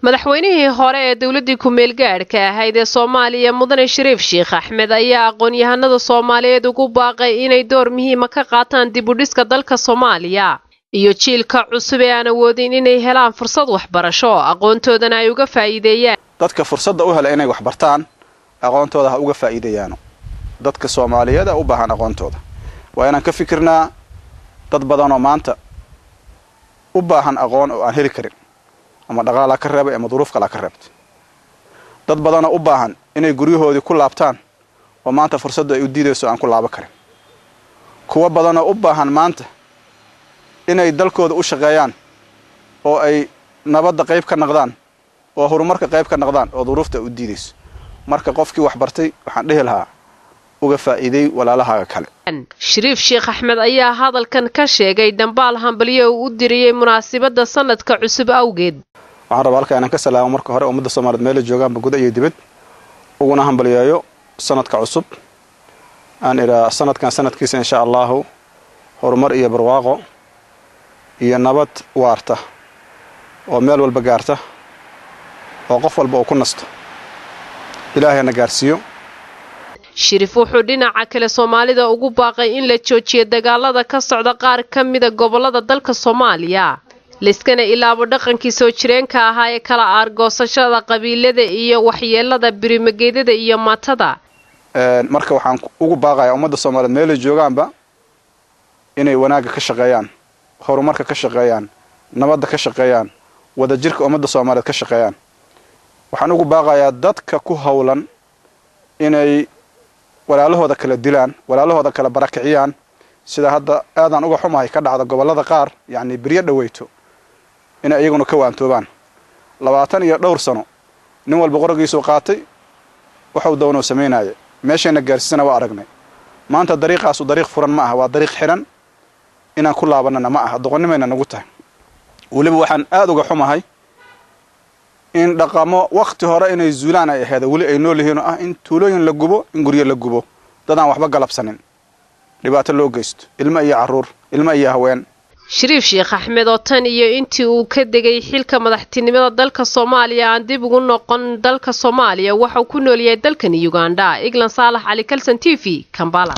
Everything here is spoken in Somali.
madaxweynihii hore ee dawladii ku meel gaadhka ahayd ee Soomaaliya Mudane Shariif Sheekh Axmed ayaa aqoon-yahanada Soomaaliyeed ugu baaqay inay door muhiim ah ka qaataan dib u dhiska dalka Soomaaliya iyo jiilka cusub ee aan awoodin inay helaan fursad waxbarasho aqoontoodana ay uga faa'iideeyaan. dadka fursadda u hela inay wax bartaan aqoontooda ha uga faa'iideeyaan. dadka Soomaaliyeed u baahan aqoontooda waa inaan ka fikirnaa dad badan oo maanta u baahan aqoon oo aan heli karin ama dhaqaalaha ka reebay ama duruuf kala ka reebtay. dad badan oo u baahan inay guryahoodii ku laabtaan oo maanta fursad ay u diidayso aan ku laaba karin. kuwa badan oo u baahan maanta inay dalkooda u shaqeeyaan oo ay nabadda qayb ka noqdaan oo horumarka qayb ka noqdaan oo duruufta u diidayso. marka qofkii wax bartay waxaan dhihi lahaa uga faa'iiday walaalahaaga kale. Shariif Sheekh Axmed ayaa hadalkan ka sheegay dambaal hambaliyo uu u diriyay munaasabadda sanadka cusub awgeed. waxaan rabaa halka inaan ka salaamo marka hore ummadda Soomaaliyeed meel joogaan gudaha iyo dibadda uguna hambaliyo sanadka cusub aan ila sanadkan sanadkiisa insha Allah horumar iyo barwaaqo iyo nabad waarta oo meel walba gaarta oo qof walba ku nasto Ilaahayna gaarsiyo. Shariif wuxuu dhinaca kale Soomaalida ugu baaqay in la joojiyo dagaalada ka socda qaar ka mid ah gobolada dalka Soomaaliya liskana ilaabo dhaqankii soo jireenka ahaa ee kala aargoosashada qabiilada iyo waxyeelada birimageedada iyo maatada. marka waxaan ugu baaqayaa ummadda Soomaaliyeed meel joogaanba inay wanaaga ka shaqeeyaan horumarka ka shaqeeyaan nabadda ka shaqeeyaan wada jirka ummadda Soomaaliyeed ka shaqeeyaan. waxaan ugu baaqayaa dadka ku hawlan inay walaalahooda kala dilaan walaalahooda kala barakiciyaan sida hadda aadan uga xumahay ka dhacda gobolada qaar yani bariya dhaweyto inay iyaguna ka waantoobaan 20 iyo dhowr sano nin walba qorgiisu qaatay waxa uu doono sameeyay meeshana gaarsiisana waa aragnay maanta dariiqaas dariiq furan ma aha waa dariiq xiran inaan ku laabanana ma aha doqonimayna nagu tahay waliba waxaan aad uga xumahay in dhaqamo waqti hore inay zuulaan ay ahayd wali ay nool yihiin in tuulooyin la gubo in guriyo la gubo dadaan waxba galabsanin dhibaato loo geysto ilmo iyo caruur ilmo iyo haween. Shariif Sheekh Axmed oo tan iyo intii uu ka degay xilka madaxtinimada dalka Soomaaliya aan dib ugu noqon dalka Soomaaliya waxa uu ku nool yahay dalkan Uganda. Iglan Saalax Ali Kalsan TV Kampala.